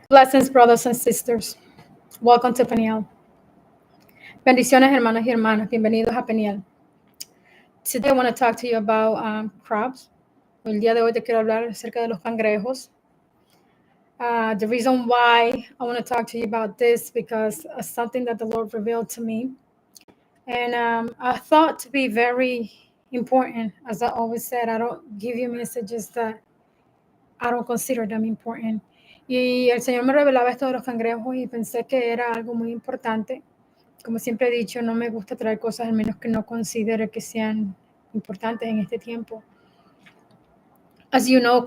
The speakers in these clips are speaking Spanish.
Blessings, brothers and sisters. Welcome to Peniel. Bendiciones, hermanos y hermanas. Bienvenidos a Peniel. Today I want to talk to you about crabs. El día de hoy te quiero hablar acerca de los cangrejos. The reason why I want to talk to you about this because something that the Lord revealed to me, and I thought to be very important. As I always said, I don't give you messages that I don't consider them important. Y el Señor me revelaba esto de los cangrejos y pensé que era algo muy importante. Como siempre he dicho, no me gusta traer cosas al menos que no considere que sean importantes en este tiempo. As you know,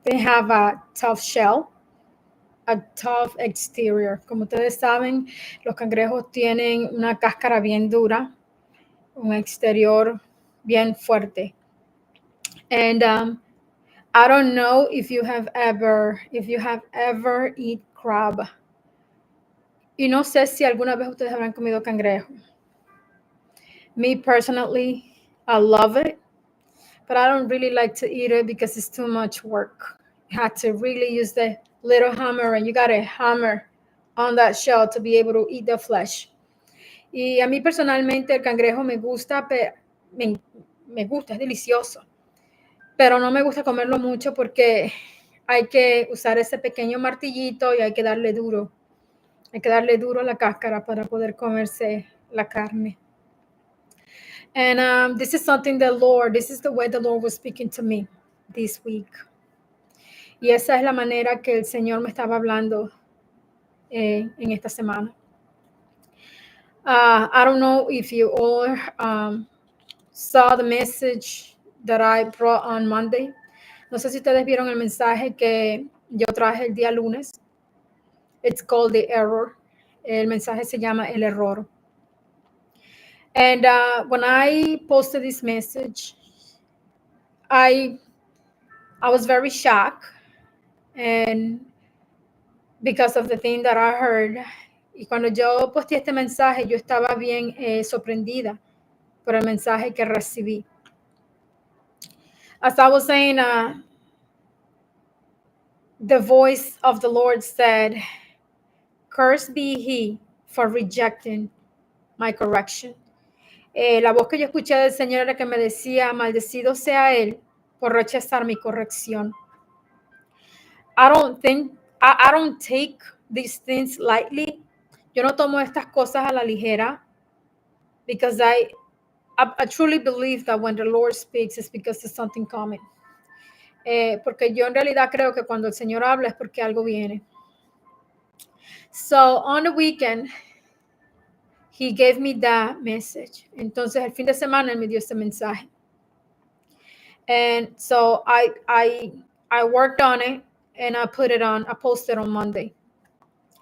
they have a tough shell, a tough exterior. Como ustedes saben, los cangrejos tienen una cáscara bien dura, un exterior bien fuerte. And I don't know if you have ever eat crab. Y no sé si alguna vez ustedes habrán comido cangrejo. Me personally, I love it, but I don't really like to eat it because it's too much work. You have to really use the little hammer and you got to hammer on that shell to be able to eat the flesh. Y a mí personalmente el cangrejo me gusta, me gusta, es delicioso, pero no me gusta comerlo mucho porque hay que usar ese pequeño martillito y hay que darle duro. Hay que darle duro a la cáscara para poder comerse la carne. And this is the way the Lord was speaking to me this week. Y esa es la manera que el Señor me estaba hablando en esta semana. I don't know if you all saw the message that I brought on Monday. No sé si ustedes vieron el mensaje que yo traje el día lunes. It's called The Error. El mensaje se llama El Error. And when I posted this message, I was very shocked, and because of the thing that I heard. Y cuando yo posté este mensaje, yo estaba bien sorprendida por el mensaje que recibí. As I was saying, the voice of the Lord said, "Cursed be he for rejecting my correction." La voz que yo escuché del Señor era que me decía, maldecido sea él por rechazar mi corrección. I don't take these things lightly. Yo no tomo estas cosas a la ligera because I truly believe that when the Lord speaks it's because there's something coming. Porque yo en realidad creo que cuando el Señor habla es porque algo viene. So on the weekend, he gave me that message. Entonces el fin de semana él me dio ese mensaje. And so I worked on it and I posted on Monday.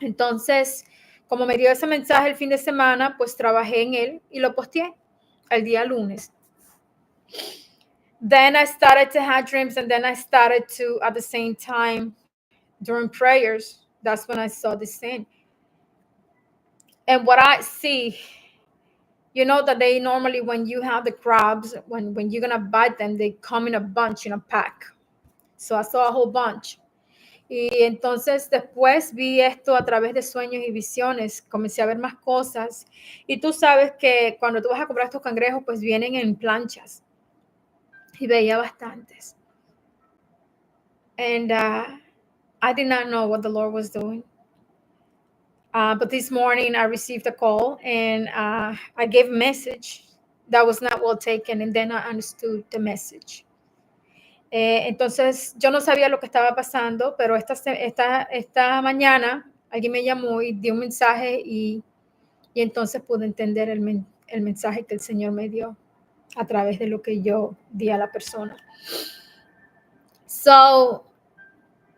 Entonces, como me dio ese mensaje el fin de semana, pues trabajé en él y lo posteé el día lunes. Then I started to have dreams, and then I started to, at the same time, during prayers, that's when I saw this thing. And what I see, you know that they normally, when you have the crabs, when you're going to bite them, they come in a bunch, in a pack. So I saw a whole bunch. Y entonces después vi esto a través de sueños y visiones, comencé a ver más cosas. Y tú sabes que cuando tú vas a comprar estos cangrejos, pues vienen en planchas. Y veía bastantes. And I did not know what the Lord was doing. But this morning I received a call and I gave a message that was not well taken, and then I understood the message. Entonces yo no sabía lo que estaba pasando, pero esta mañana alguien me llamó y dio un mensaje y entonces pude entender el mensaje que el Señor me dio a través de lo que yo di a la persona. So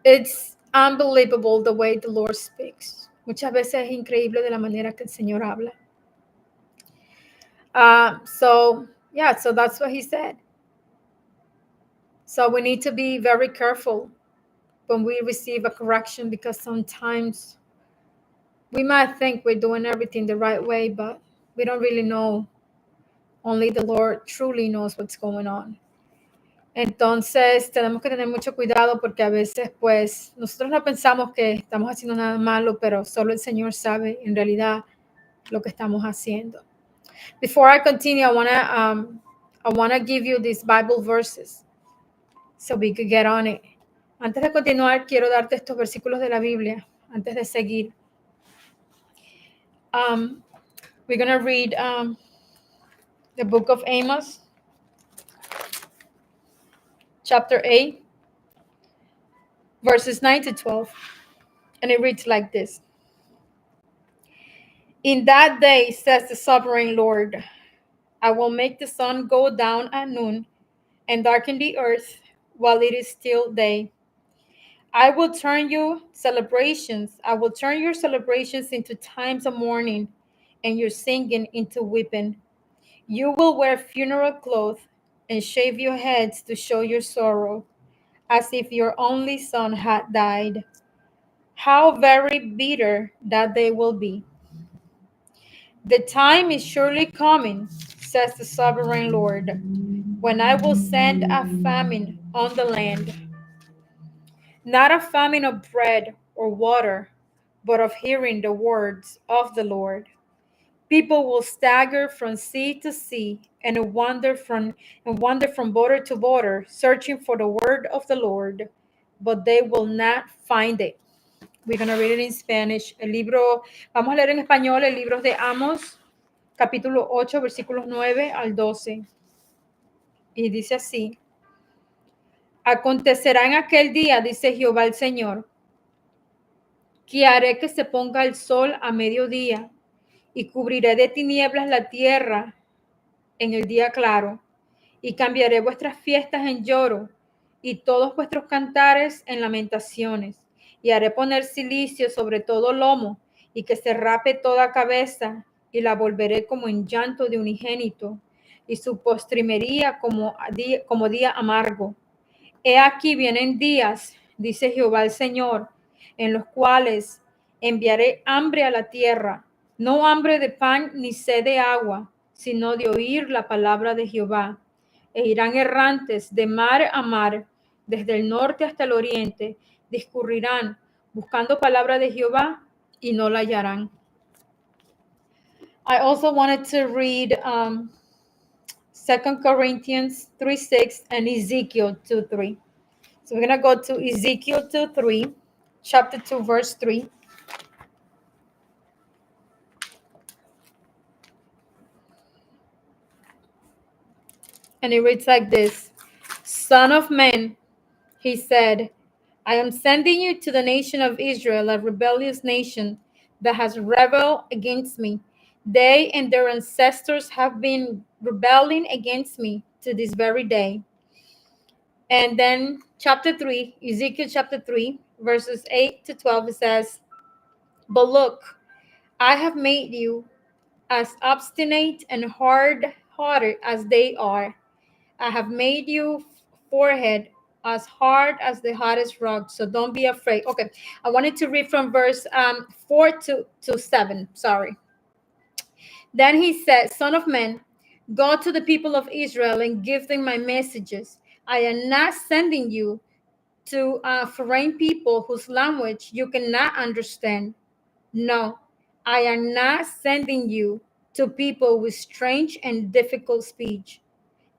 it's unbelievable the way the Lord speaks. Muchas veces es increíble de la manera que el Señor habla. So that's what he said. So we need to be very careful when we receive a correction, because sometimes we might think we're doing everything the right way, but we don't really know. Only the Lord truly knows what's going on. Entonces tenemos que tener mucho cuidado porque a veces pues nosotros no pensamos que estamos haciendo nada malo, pero solo el Señor sabe en realidad lo que estamos haciendo. Before I continue, I wanna give you these Bible verses so we could get on it. Antes de continuar, quiero darte estos versículos de la Biblia antes de seguir. We're gonna read the book of Amos, chapter 8, verses 9 to 12, and it reads like this. In that day, says the sovereign Lord, I will make the sun go down at noon and darken the earth while it is still day. I will turn your celebrations into times of mourning and your singing into weeping. You will wear funeral clothes and shave your heads to show your sorrow, as if your only son had died. How very bitter that day will be. The time is surely coming, says the sovereign Lord, when I will send a famine on the land. Not a famine of bread or water, but of hearing the words of the Lord. People will stagger from sea to sea and wander from border to border, searching for the word of the Lord, but they will not find it. We're going to read it in Spanish. Vamos a leer en español el libro de Amos, capítulo 8, versículos 9 al 12. Y dice así: Acontecerá en aquel día, dice Jehová el Señor, que haré que se ponga el sol a mediodía y cubriré de tinieblas la tierra en el día claro, y cambiaré vuestras fiestas en lloro y todos vuestros cantares en lamentaciones, y haré poner cilicio sobre todo lomo y que se rape toda cabeza, y la volveré como en llanto de unigénito y su postrimería como día amargo. He aquí vienen días, dice Jehová el Señor, en los cuales enviaré hambre a la tierra, no hambre de pan ni sed de agua, sino de oír la palabra de Jehová. E irán errantes de mar a mar, desde el norte hasta el oriente, discurrirán buscando palabra de Jehová y no la hallarán. I also wanted to read 2 Corinthians 3:6 and Ezekiel 2:3. So we're going to go to Ezekiel 2:3, chapter 2, verse 3. And it reads like this: Son of man, he said, I am sending you to the nation of Israel, a rebellious nation that has rebelled against me. They and their ancestors have been rebelling against me to this very day. And then chapter 3, Ezekiel chapter 3, verses 8 to 12, it says, But look, I have made you as obstinate and hard-hearted as they are. I have made you forehead as hard as the hottest rock, so don't be afraid. Okay, I wanted to read from verse 4 to 7, sorry. Then he said, Son of man, go to the people of Israel and give them my messages. I am not sending you to foreign people whose language you cannot understand. No, I am not sending you to people with strange and difficult speech.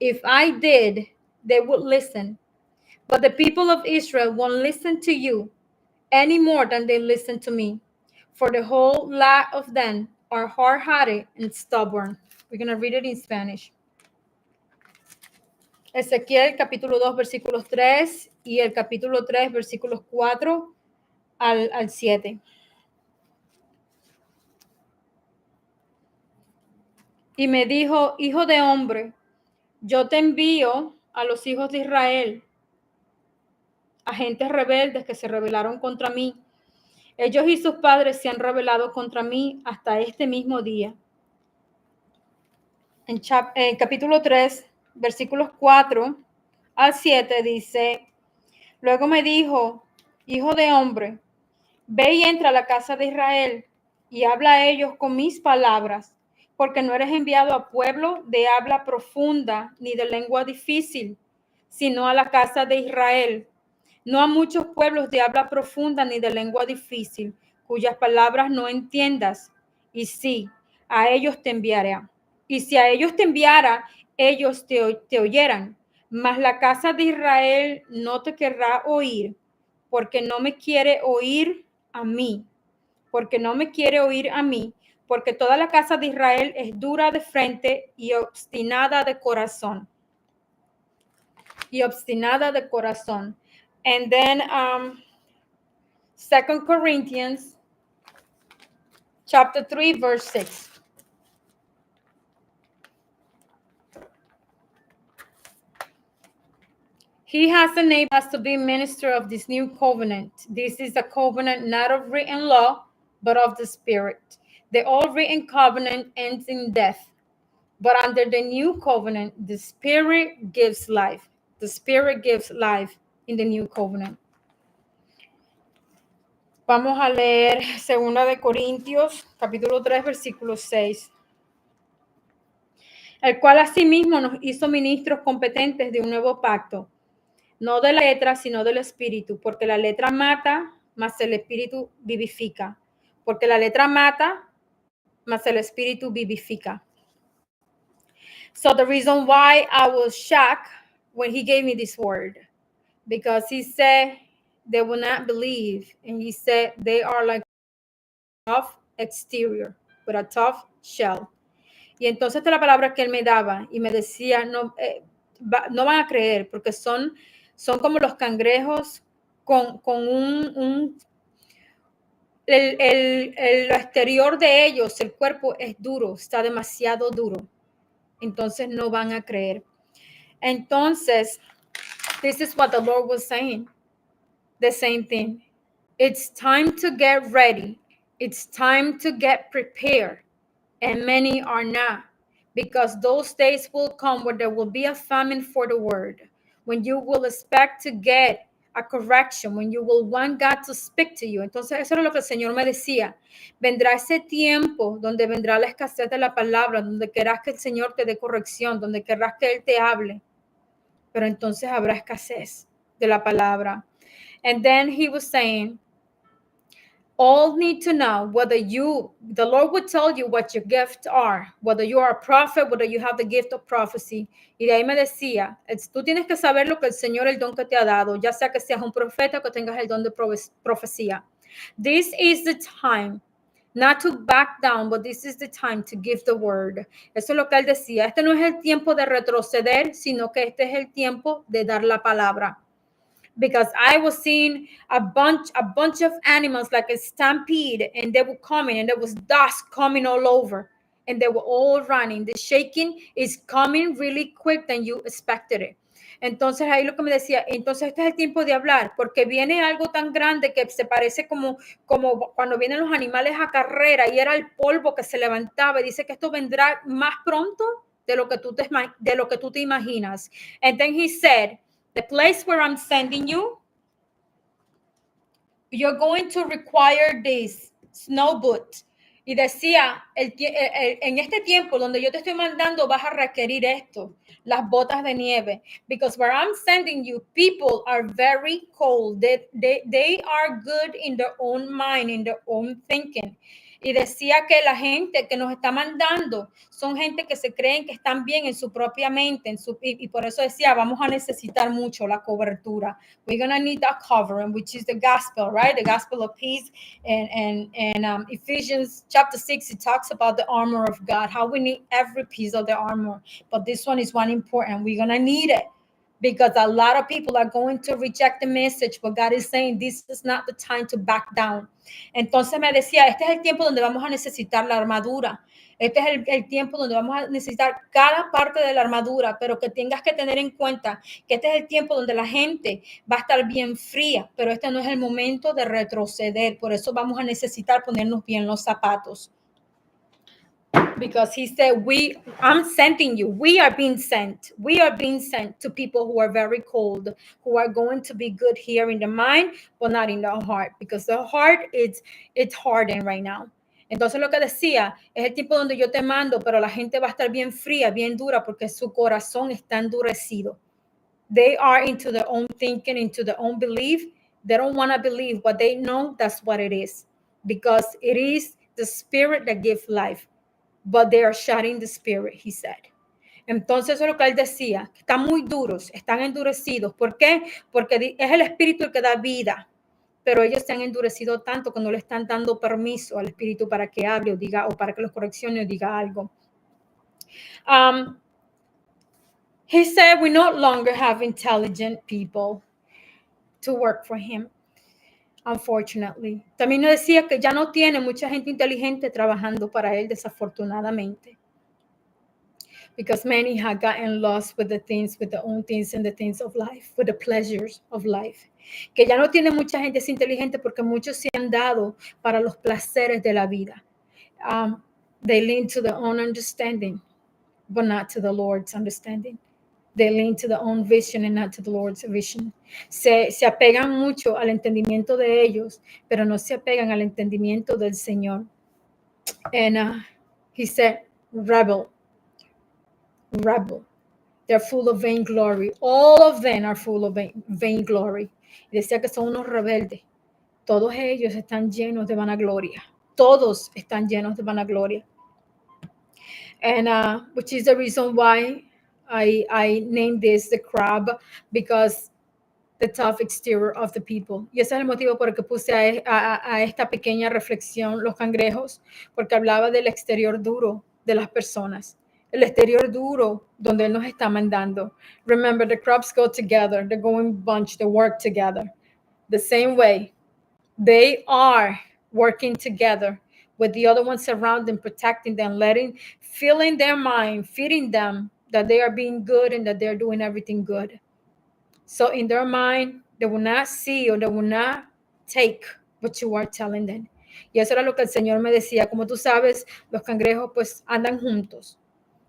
If I did, they would listen. But the people of Israel won't listen to you any more than they listen to me. For the whole lot of them are hard-hearted and stubborn. We're going to read it in Spanish. Ezequiel capítulo 2 versículos 3 y el capítulo 3 versículos 4 al 7. Y me dijo, hijo de hombre, yo te envío a los hijos de Israel, a gentes rebeldes que se rebelaron contra mí. Ellos y sus padres se han rebelado contra mí hasta este mismo día. En capítulo 3, versículos 4 al 7 dice, luego me dijo, hijo de hombre, ve y entra a la casa de Israel y habla a ellos con mis palabras, porque no eres enviado a pueblo de habla profunda ni de lengua difícil, sino a la casa de Israel, no a muchos pueblos de habla profunda ni de lengua difícil, cuyas palabras no entiendas. Y sí, a ellos te enviaré. Y si a ellos te enviara, ellos te oyeran. Mas la casa de Israel no te querrá oír, porque no me quiere oír a mí, porque no me quiere oír a mí, porque toda la casa de Israel es dura de frente y obstinada de corazón. Y obstinada de corazón. And then 2 Corinthians chapter 3, verse 6. He has enabled us to be minister of this new covenant. This is a covenant not of written law, but of the Spirit. The old written covenant ends in death, but under the new covenant, the Spirit gives life. The Spirit gives life in the new covenant. Vamos a leer 2 de Corintios, capítulo 3, versículo 6. El cual asimismo nos hizo ministros competentes de un nuevo pacto, no de la letra, sino del espíritu, porque la letra mata, mas el espíritu vivifica. Porque la letra mata, mas el espíritu vivifica. So the reason why I was shocked when he gave me this word, because he said they will not believe, and he said they are like a tough exterior, with a tough shell. Y entonces esta es la palabra que él me daba y me decía, no, no van a creer porque son como los cangrejos con el exterior de ellos, el cuerpo es duro, está demasiado duro. Entonces no van a creer. Entonces, this is what the Lord was saying. The same thing. It's time to get ready. It's time to get prepared. And many are not, because those days will come where there will be a famine for the word, when you will expect to get a correction, when you will want God to speak to you. Entonces, eso es lo que el Señor me decía. Vendrá ese tiempo donde vendrá la escasez de la palabra, donde querrás que el Señor te dé corrección, donde querrás que Él te hable. Pero entonces habrá escasez de la palabra. And then he was saying, all need to know whether the Lord would tell you what your gifts are, whether you are a prophet, whether you have the gift of prophecy. Y de ahí me decía, tú tienes que saber lo que el Señor, el don que te ha dado, ya sea que seas un profeta o que tengas el don de profecía. This is the time, not to back down, but this is the time to give the word. Eso es lo que él decía. Este no es el tiempo de retroceder, sino que este es el tiempo de dar la palabra. Because I was seeing a bunch of animals like a stampede, and they were coming, and there was dust coming all over, and they were all running. The shaking is coming really quick than you expected it. Entonces ahí lo que me decía, entonces este es el tiempo de hablar, porque viene algo tan grande que se parece como cuando vienen los animales a carrera y era el polvo que se levantaba, y dice que esto vendrá más pronto de lo que tú te imaginas. And then he said, the place where I'm sending you, you're going to require this snow boot. Y decía, en este tiempo donde yo te estoy mandando, vas a requerir esto, las botas de nieve. Because where I'm sending you, people are very cold. They are good in their own mind, in their own thinking. Y decía que la gente que nos está mandando son gente que se creen que están bien en su propia mente, y por eso decía, vamos a necesitar mucho la cobertura. We're going to need that covering, which is the gospel, right? The gospel of peace. And Ephesians chapter 6, it talks about the armor of God, how we need every piece of the armor. But this one is one important. We're going to need it. Because a lot of people are going to reject the message, but God is saying this is not the time to back down. Entonces me decía, este es el tiempo donde vamos a necesitar la armadura. Este es el tiempo donde vamos a necesitar cada parte de la armadura, pero que tengas que tener en cuenta que este es el tiempo donde la gente va a estar bien fría, pero este no es el momento de retroceder. Por eso vamos a necesitar ponernos bien los zapatos. Because he said, I'm sending you. We are being sent. We are being sent to people who are very cold, who are going to be good here in the mind, but not in the heart, because the heart it's hardened right now. Entonces lo que decía, es el tiempo donde yo te mando, pero la gente va a estar bien fría, bien dura, porque su corazón está endurecido. They are into their own thinking, into their own belief. They don't want to believe what they know. That's what it is, because it is the spirit that gives life, but they are shutting the spirit, he said. Entonces, eso es lo que él decía, que están muy duros, están endurecidos. ¿Por qué? Porque es el espíritu el que da vida, pero ellos se han endurecido tanto que no le están dando permiso al espíritu para que hable o diga, o para que los correccione o diga algo. He said we no longer have intelligent people to work for him, unfortunately. También nos decía que ya no tiene mucha gente inteligente trabajando para él, desafortunadamente. Because many have gotten lost with the things, with their own things and the things of life, with the pleasures of life. Que ya no tiene mucha gente inteligente porque muchos se han dado para los placeres de la vida. They lean to their own understanding, but not to the Lord's understanding. They lean to their own vision and not to the Lord's vision. Se apegan mucho al entendimiento de ellos, pero no se apegan al entendimiento del Señor. And he said, rebel. They're full of vainglory. All of them are full of vainglory. Y decía que son unos rebeldes. Todos ellos están llenos de vanagloria. Todos están llenos de vanagloria. And which is the reason why I named this the crab, because the tough exterior of the people. Y ese es el motivo por el que puse a esta pequeña reflexión los cangrejos, porque hablaba del exterior duro de las personas. El exterior duro donde Él nos está mandando. Remember, the crabs go together. They go in bunch. They work together. The same way, they are working together with the other ones around them, protecting them, filling their mind, feeding them that they are being good and that they're doing everything good. So in their mind, they will not see or they will not take what you are telling them. Y eso era lo que el Señor me decía. Como tú sabes, los cangrejos pues andan juntos.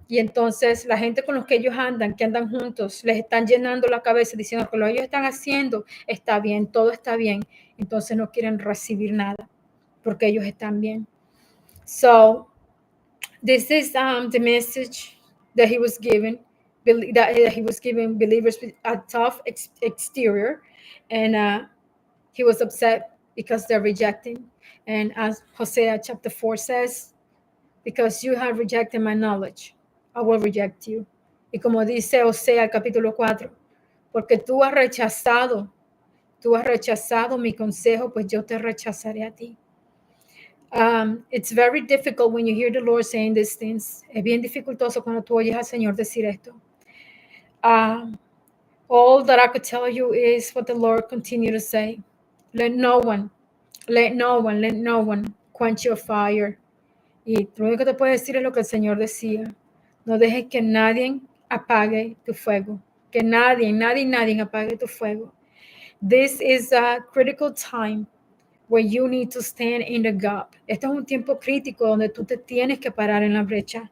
Y entonces la gente con los que ellos andan, que andan juntos, les están llenando la cabeza diciendo que lo que ellos están haciendo está bien, todo está bien. Entonces no quieren recibir nada porque ellos están bien. So this is the message that he was giving, that he was giving believers with a tough exterior, and he was upset because they're rejecting. And as Hosea chapter 4 says, because you have rejected my knowledge, I will reject you. Y como dice Hosea capítulo 4, porque tú has rechazado mi consejo, pues yo te rechazaré a ti. It's very difficult when you hear the Lord saying these things. Es bien dificultoso cuando tú oyes al Señor decir esto. All that I could tell you is what the Lord continued to say. Let no one quench your fire. Y lo único que te puedo decir es lo que el Señor decía. No dejes que nadie apague tu fuego. Que nadie apague tu fuego. This is a critical time where you need to stand in the gap. Este es un tiempo crítico donde tú te tienes que parar en la brecha.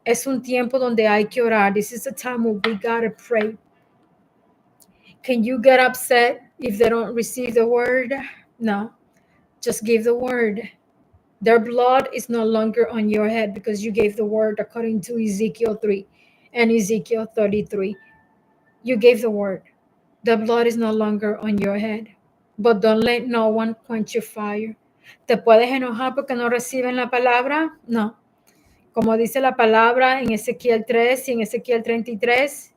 Es un tiempo donde hay que orar. This is a time where we gotta pray. Can you get upset if they don't receive the word? No. Just give the word. Their blood is no longer on your head because you gave the word according to Ezekiel 3 and Ezekiel 33. You gave the word. The blood is no longer on your head. But don't let no one quench your fire. ¿Te puedes enojar porque no reciben la palabra? No. Como dice la palabra en Ezequiel 3 y en Ezequiel 33,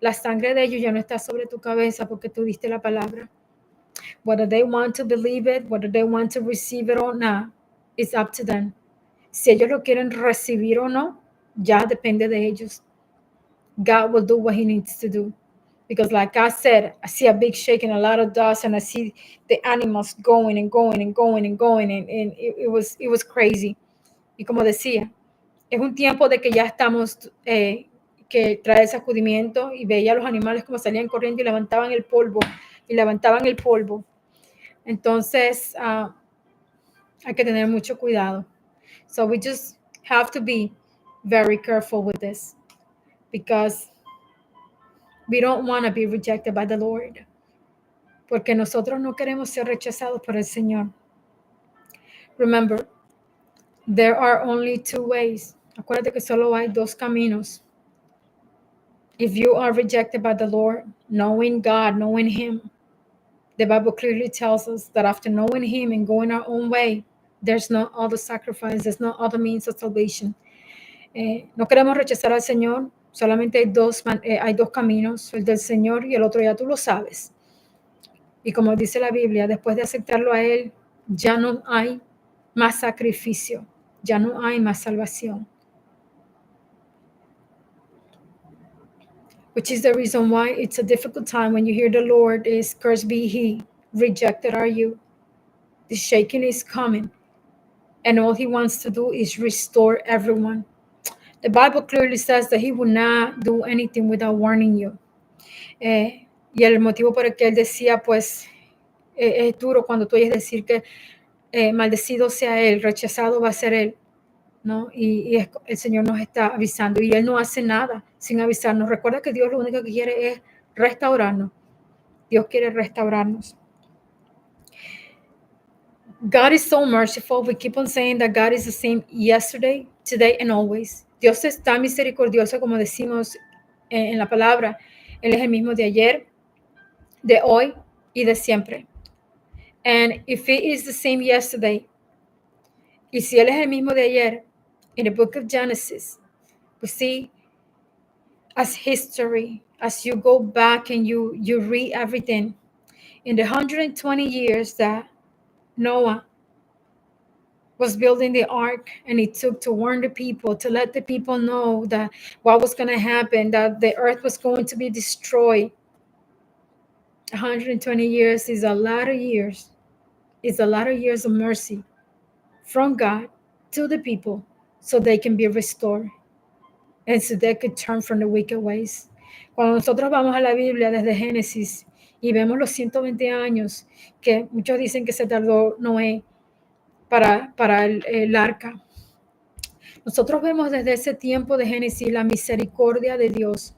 la sangre de ellos ya no está sobre tu cabeza porque tú diste la palabra. Whether they want to believe it, whether they want to receive it or not, it's up to them. Si ellos lo quieren recibir o no, ya depende de ellos. God will do what he needs to do. Because like I said, I see a big shake and a lot of dust, and I see the animals going and going and going and going, and it was crazy. Y como decía, es un tiempo de que ya estamos, que trae sacudimiento, y veía a los animales como salían corriendo y levantaban el polvo, Entonces, hay que tener mucho cuidado. So we just have to be very careful with this, because we don't want to be rejected by the Lord. Porque nosotros no queremos ser rechazados por el Señor. Remember, there are only two ways. Acuérdate que solo hay dos caminos. If you are rejected by the Lord, knowing God, knowing Him, the Bible clearly tells us that after knowing Him and going our own way, there's no other sacrifice, there's no other means of salvation. No queremos rechazar al Señor, solamente hay dos caminos, el del Señor y el otro ya tú lo sabes. Y como dice la Biblia, después de aceptarlo a Él, ya no hay más sacrificio, ya no hay más salvación. Which is the reason why it's a difficult time when you hear the Lord is, cursed be He, rejected are you. The shaking is coming, and all He wants to do is restore everyone. The Bible clearly says that He will not do anything without warning you. Y el motivo por el que Él decía, pues, es duro cuando tú oyes decir que maldecido sea Él, rechazado va a ser Él, ¿no? Y el Señor nos está avisando y Él no hace nada sin avisarnos. Recuerda que Dios lo único que quiere es restaurarnos. Dios quiere restaurarnos. God is so merciful. We keep on saying that God is the same yesterday, today, and always. Dios es tan misericordioso como decimos en la palabra. Él es el mismo de ayer, de hoy y de siempre. And if He is the same yesterday, y si Él es el mismo de ayer, in the book of Genesis, we see as history, as you go back and you read everything, in the 120 years that Noah was building the ark, and it took to warn the people, to let the people know that what was going to happen, that the earth was going to be destroyed. 120 years is a lot of years. It's a lot of years of mercy from God to the people so they can be restored and so they could turn from the wicked ways. Cuando nosotros vamos a la Biblia desde Génesis y vemos los 120 años que muchos dicen que se tardó Noé para el arca, nosotros vemos desde ese tiempo de Génesis la misericordia de Dios.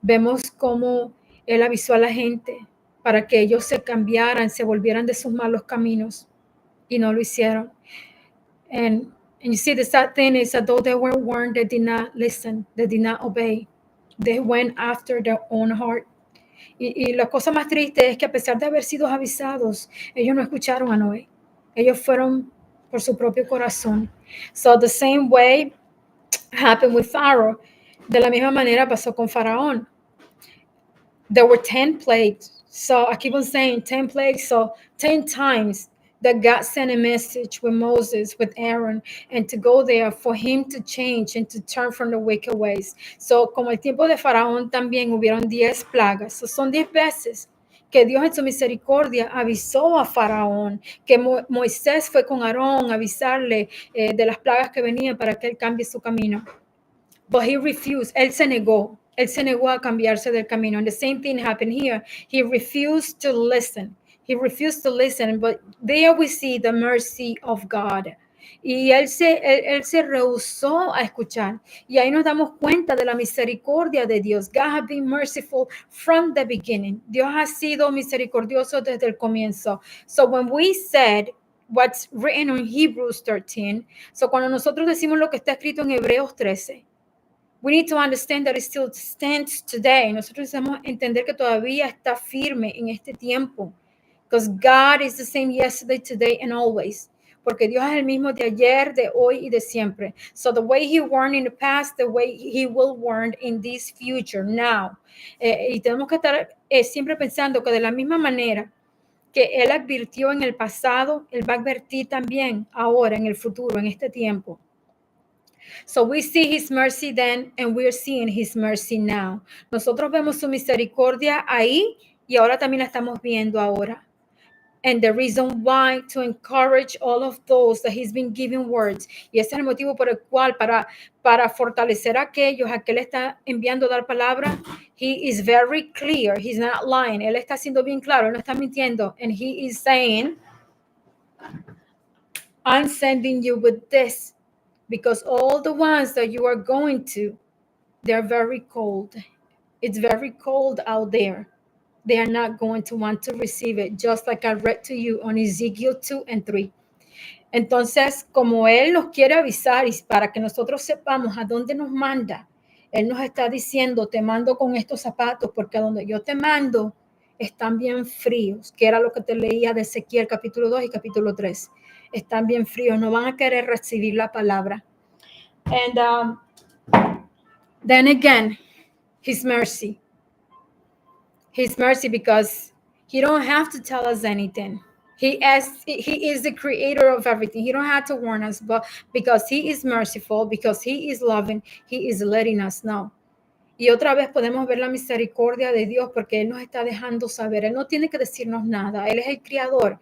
Vemos cómo Él avisó a la gente para que ellos se cambiaran, se volvieran de sus malos caminos, y no lo hicieron. And you see, the sad thing is that though they were warned, they did not listen, they did not obey. They went after their own heart. Y la cosa más triste es que a pesar de haber sido avisados, ellos no escucharon a Noé. Ellos fueron por su propio corazón. So the same way happened with Pharaoh. De la misma manera pasó con Faraón. There were 10 plagues. So I keep on saying 10 plagues. So 10 times that God sent a message with Moses, with Aaron, and to go there for him to change and to turn from the wicked ways. So como el tiempo de Faraón también hubieron 10 plagas. So son 10 veces que Dios en su misericordia avisó a Faraón, que Moisés fue con Aarón a avisarle de las plagas que venían para que él cambie su camino. But he refused. Él se negó a cambiarse del camino. And the same thing happened here. He refused to listen. He refused to listen. But there we see the mercy of God. Y él se rehusó a escuchar. Y ahí nos damos cuenta de la misericordia de Dios. God has been merciful from the beginning. Dios ha sido misericordioso desde el comienzo. So when we said what's written in Hebrews 13, so cuando nosotros decimos lo que está escrito en Hebreos 13, we need to understand that it still stands today. Nosotros necesitamos entender que todavía está firme en este tiempo. Because God is the same yesterday, today, and always. Porque Dios es el mismo de ayer, de hoy y de siempre. So the way He warned in the past, the way He will warn in this future, now. Y tenemos que estar siempre pensando que de la misma manera que Él advirtió en el pasado, Él va a advertir también ahora, en el futuro, en este tiempo. So we see His mercy then, and we're seeing His mercy now. Nosotros vemos su misericordia ahí y ahora también la estamos viendo ahora. And the reason why, to encourage all of those that He's been giving words. Y ese es el motivo por el cual, para fortalecer a aquellos a que Él está enviando dar palabra, He is very clear. He's not lying. Él está siendo bien claro. Él no está mintiendo. And He is saying, I'm sending you with this. Because all the ones that you are going to, they're very cold. It's very cold out there. They are not going to want to receive it, just like I read to you on Ezekiel 2 and 3. Entonces, como Él nos quiere avisar y para que nosotros sepamos a dónde nos manda Él nos está diciendo, te mando con estos zapatos porque a donde yo te mando están bien fríos, que era lo que te leía de Ezequiel capítulo 2 y capítulo 3. Están bien fríos, no van a querer recibir la palabra. And then again, his mercy. His mercy because he don't have to tell us anything. He is the creator of everything. He don't have to warn us, but because he is merciful, because he is loving, he is letting us know. Y otra vez podemos ver la misericordia de Dios porque Él nos está dejando saber. Él no tiene que decirnos nada. Él es el creador.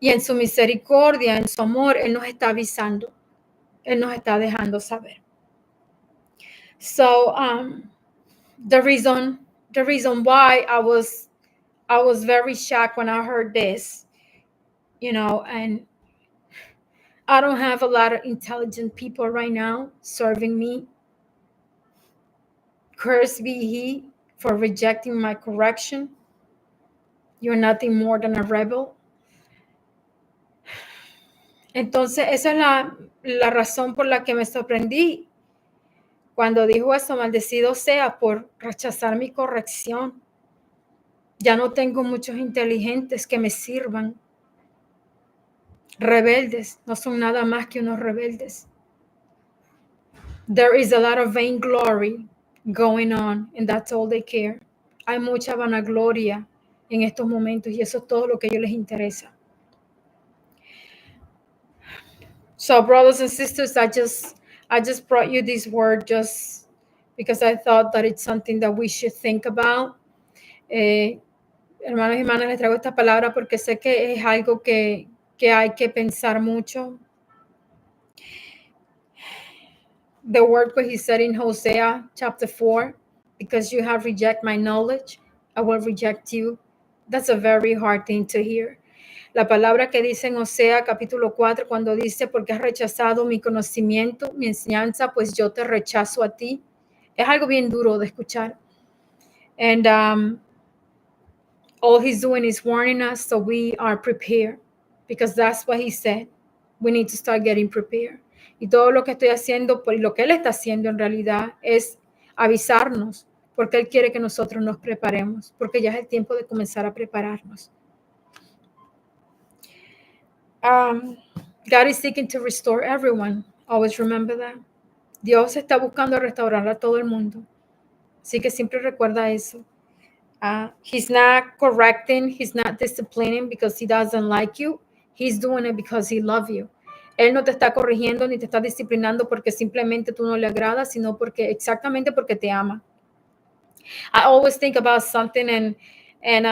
Y en su misericordia, en su amor, Él nos está avisando. Él nos está dejando saber. So the reason why I was very shocked when I heard this, and I don't have a lot of intelligent people right now serving me. Cursed be he for rejecting my correction. You're nothing more than a rebel. Entonces, esa es la razón por la que me sorprendí cuando dijo eso, maldecido sea por rechazar mi corrección. Ya no tengo muchos inteligentes que me sirvan. Rebeldes, no son nada más que unos rebeldes. There is a lot of vainglory going on, and that's all they care. Hay mucha vanagloria en estos momentos y eso es todo lo que a ellos les interesa. So, brothers and sisters, I just brought you this word just because I thought that it's something that we should think about. Hermanos y hermanas, les traigo esta palabra porque sé que es algo que hay que pensar mucho. The word what he said in Hosea chapter 4, because you have rejected my knowledge, I will reject you. That's a very hard thing to hear. La palabra que dice en Hosea capítulo 4, cuando dice, porque has rechazado mi conocimiento, mi enseñanza, pues yo te rechazo a ti. Es algo bien duro de escuchar. And all he's doing is warning us so we are prepared, because that's what he said. We need to start getting prepared. Y todo lo que estoy haciendo, pues lo que él está haciendo en realidad es avisarnos, porque él quiere que nosotros nos preparemos, porque ya es el tiempo de comenzar a prepararnos. God is seeking to restore everyone. Always remember that. Dios está buscando restaurar a todo el mundo. Así que siempre recuerda eso. He's not correcting, he's not disciplining because he doesn't like you. He's doing it because he loves you. Él no te está corrigiendo ni te está disciplinando porque simplemente tú no le agradas, sino exactamente porque te ama. I always think about something and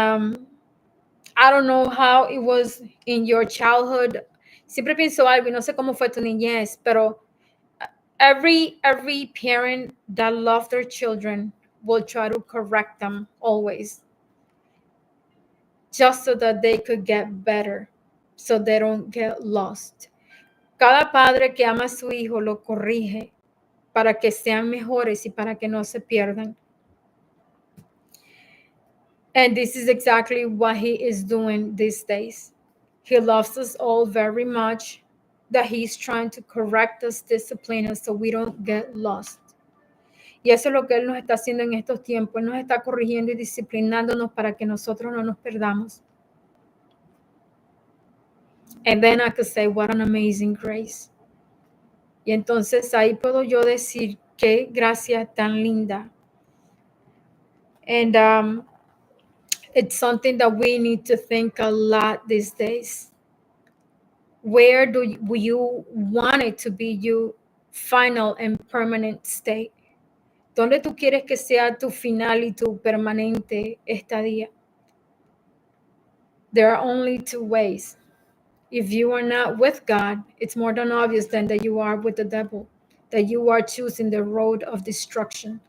I don't know how it was in your childhood. Siempre pienso algo y no sé cómo fue tu niñez, pero every parent that loves their children will try to correct them always, just so that they could get better, so they don't get lost. Cada padre que ama a su hijo lo corrige para que sean mejores y para que no se pierdan. And this is exactly what he is doing these days. He loves us all very much, that he's trying to correct us, discipline us, so we don't get lost. Y eso es lo que él nos está haciendo en estos tiempos. Él nos está corrigiendo y disciplinándonos para que nosotros no nos perdamos. And then I could say, what an amazing grace. Y entonces ahí puedo yo decir, qué gracia tan linda. And it's something that we need to think a lot these days. Where do you want it to be your final and permanent state? ¿Dónde tú quieres que sea tu final y tu permanente estadía? There are only two ways. If you are not with God, it's more than obvious then that you are with the devil, that you are choosing the road of destruction.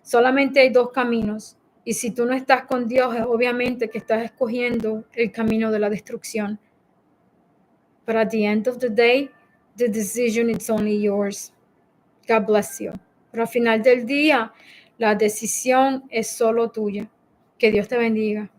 Solamente hay dos caminos. Y si tú no estás con Dios, es obviamente que estás escogiendo el camino de la destrucción. But at the end of the day, the decision is only yours. God bless you. Pero al final del día, la decisión es solo tuya. Que Dios te bendiga.